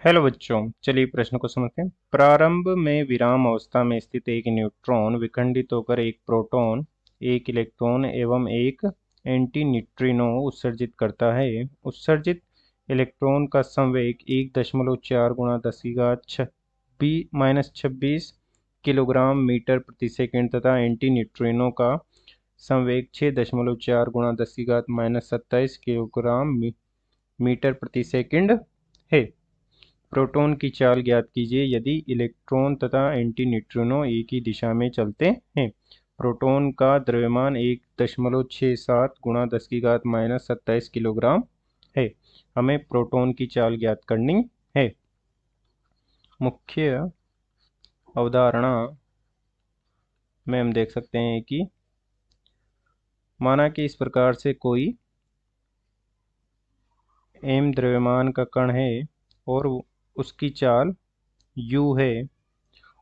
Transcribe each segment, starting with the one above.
Hello बच्चों, चलिए प्रश्न को समझते हैं। प्रारंभ में विराम अवस्था में स्थित एक न्यूट्रॉन विखंडित होकर एक प्रोटॉन, एक इलेक्ट्रॉन एवं एक एंटी न्यूट्रिनो उत्सर्जित करता है। उत्सर्जित इलेक्ट्रॉन का संवेग 1.4 गुणा 10⁻26 किलोग्राम मीटर प्रति सेकंड तथा एंटी न्यूट्रिनो का संवेग 6.4 गुणा 10⁻27 किलोग्राम मीटर प्रति सेकंड है। प्रोटॉन की चाल ज्ञात कीजिए यदि इलेक्ट्रॉन तथा एंटी न्यूट्रिनो एक ही दिशा में चलते हैं। प्रोटॉन का द्रव्यमान 1.67 गुणा 10⁻27 किलोग्राम है। हमें प्रोटॉन की चाल ज्ञात करनी है। मुख्य अवधारणा में हम देख सकते हैं कि माना कि इस प्रकार से कोई m द्रव्यमान का कण है और उसकी चाल u है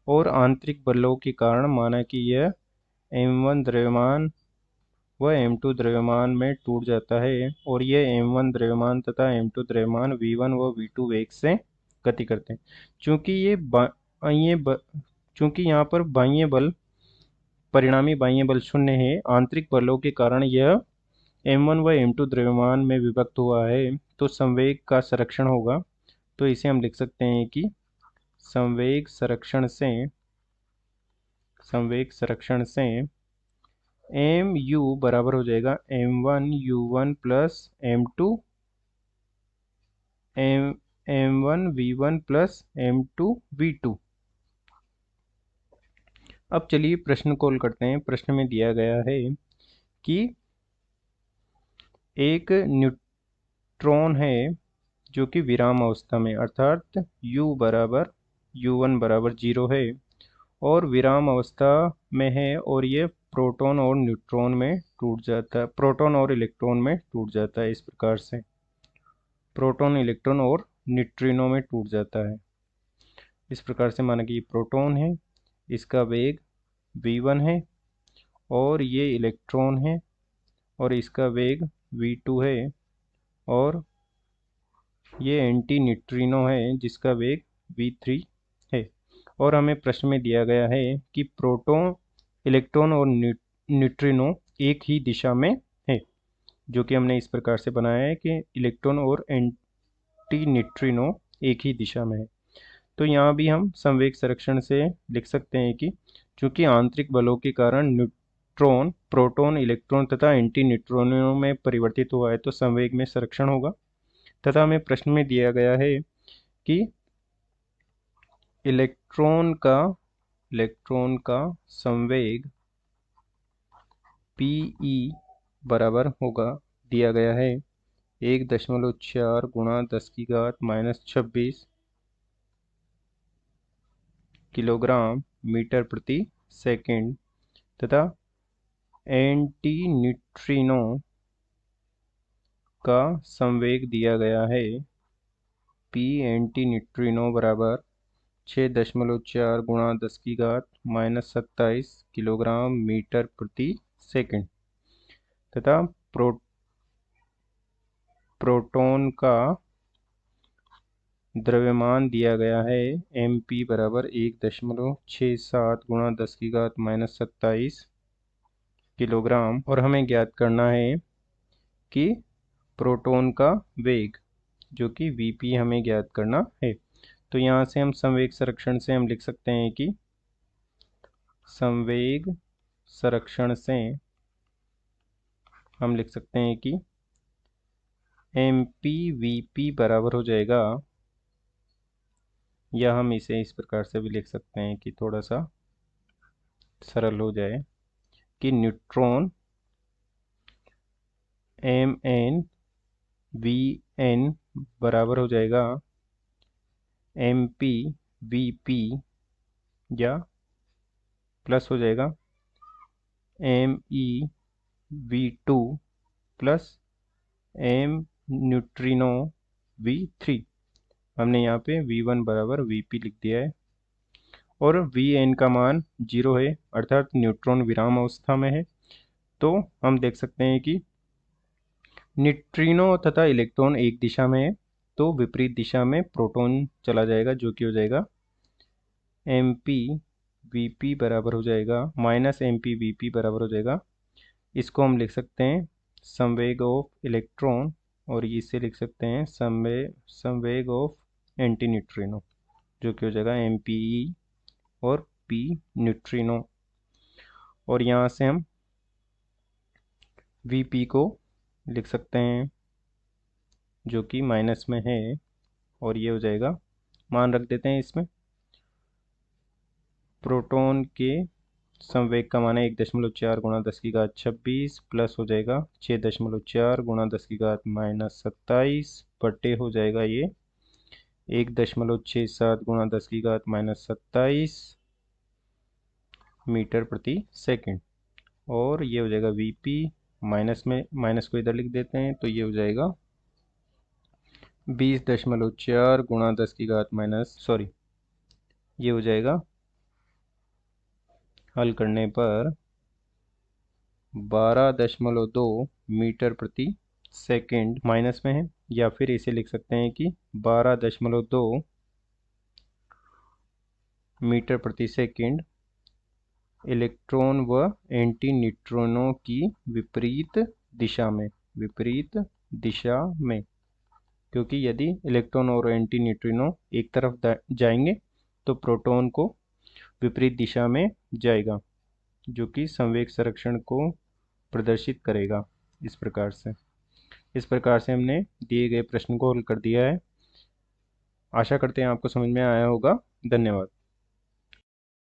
और आंतरिक बलों के कारण माना कि यह m1 द्रव्यमान व m2 द्रव्यमान में टूट जाता है और यह m1 द्रव्यमान तथा m2 द्रव्यमान v1 व v2 वेग से गति करते हैं। चूंकि यहाँ पर बाह्य बल परिणामी बाह्य बल शून्य है, आंतरिक बलों के कारण यह m1 व m2 द्रव्यमान में विभक्त हुआ है, तो संवेग का संरक्षण होगा। तो इसे हम लिख सकते हैं कि संवेग संरक्षण से mu बराबर हो जाएगा m1u1 plus m1v1 plus m2v2। अब चलिए प्रश्न को हल करते हैं। प्रश्न में दिया गया है कि एक न्यूट्रॉन है जो कि विराम अवस्था में अर्थात u1 बराबर 0 है और विराम अवस्था में है और ये प्रोटॉन और न्यूट्रॉन में टूट जाता है, प्रोटॉन और इलेक्ट्रॉन में टूट जाता है। इस प्रकार से प्रोटॉन, इलेक्ट्रॉन और न्यूट्रिनो में टूट जाता है। इस प्रकार से माना कि ये प्रोटॉन है, इसका वेग v1 है और ये इलेक्ट्रॉन है और इसका वेग v2 है और ये एंटी न्यूट्रिनो है जिसका वेग v3 है। और हमें प्रश्न में दिया गया है कि प्रोटॉन, इलेक्ट्रॉन और न्यूट्रिनो एक ही दिशा में है, जो कि हमने इस प्रकार से बनाया है कि इलेक्ट्रॉन और एंटी न्यूट्रिनो एक ही दिशा में है। तो यहाँ भी हम संवेग संरक्षण से लिख सकते हैं कि चूंकि आंतरिक बलों के कारण न्यूट्रॉन, प्रोटॉन, इलेक्ट्रॉन तथा एंटी न्यूट्रिनो में परिवर्तित हुआ है तो संवेग में संरक्षण होगा। तथा हमें प्रश्न में दिया गया है कि इलेक्ट्रॉन का संवेग Pe बराबर होगा, दिया गया है 1.4 गुणा 10⁻26 किलोग्राम मीटर प्रति सेकंड तथा एंटी न्यूट्रिनो का संवेग दिया गया है P एंटी न्यूट्रिनो बराबर 6.4 गुणा 10⁻27 किलोग्राम मीटर प्रति सेकंड तथा प्रोटॉन का द्रव्यमान दिया गया है mp बराबर 1.67 गुणा 10⁻27 किलोग्राम। और हमें ज्ञात करना है कि प्रोटॉन का वेग, जो कि vp हमें ज्ञात करना है। तो यहाँ से हम संवेग संरक्षण से हम लिख सकते हैं कि संवेग संरक्षण से हम लिख सकते हैं कि mp vp बराबर हो जाएगा, या हम इसे इस प्रकार से भी लिख सकते हैं कि थोड़ा सा सरल हो जाए कि न्यूट्रॉन mn vn बराबर हो जाएगा mp vp या प्लस हो जाएगा me v2 plus m neutrino v3। हमने यहाँ पे v1 बराबर vp लिख दिया है और vn का मान 0 है अर्थात न्यूट्रॉन विराम अवस्था में है। तो हम देख सकते हैं कि न्यूट्रिनो तथा इलेक्ट्रॉन एक दिशा में है तो विपरीत दिशा में प्रोटॉन चला जाएगा, जो कि हो जाएगा एम पी वी पी बराबर हो जाएगा minus M P V P बराबर हो जाएगा, इसको हम लिख सकते हैं संवेग ऑफ इलेक्ट्रॉन, और इसे लिख सकते हैं संवेग ऑफ एंटी न्यूट्रिनो, जो कि हो जाएगा एम पी ई और पी न्यूट्रिनो। और यहाँ से हम वी पी को लिख सकते हैं जो कि माइनस में है, और ये हो जाएगा, मान रख देते हैं इसमें, प्रोटॉन के संवेग का मान है 1.4 गुणा 10⁻26 प्लस हो जाएगा 6.4 गुणा 10⁻27 बटे हो जाएगा ये 1.67 गुणा 10⁻27 मीटर प्रति सेकंड। और ये हो जाएगा वीपी, माइनस में माइनस को इधर लिख देते हैं, तो ये हो जाएगा 20.4 गुणा 10 की घात माइनस सॉरी ये हो जाएगा हल करने पर 12.2 मीटर प्रति सेकंड माइनस में है, या फिर इसे लिख सकते हैं कि 12.2 मीटर प्रति सेकंड इलेक्ट्रॉन व एंटी न्यूट्रिनो की विपरीत दिशा में, क्योंकि यदि इलेक्ट्रॉन और एंटी न्यूट्रिनो एक तरफ जाएंगे तो प्रोटॉन को विपरीत दिशा में जाएगा, जो कि संवेग संरक्षण को प्रदर्शित करेगा। इस प्रकार से हमने दिए गए प्रश्न को हल कर दिया है। आशा करते हैं आपको समझ में आया होगा। धन्यवाद।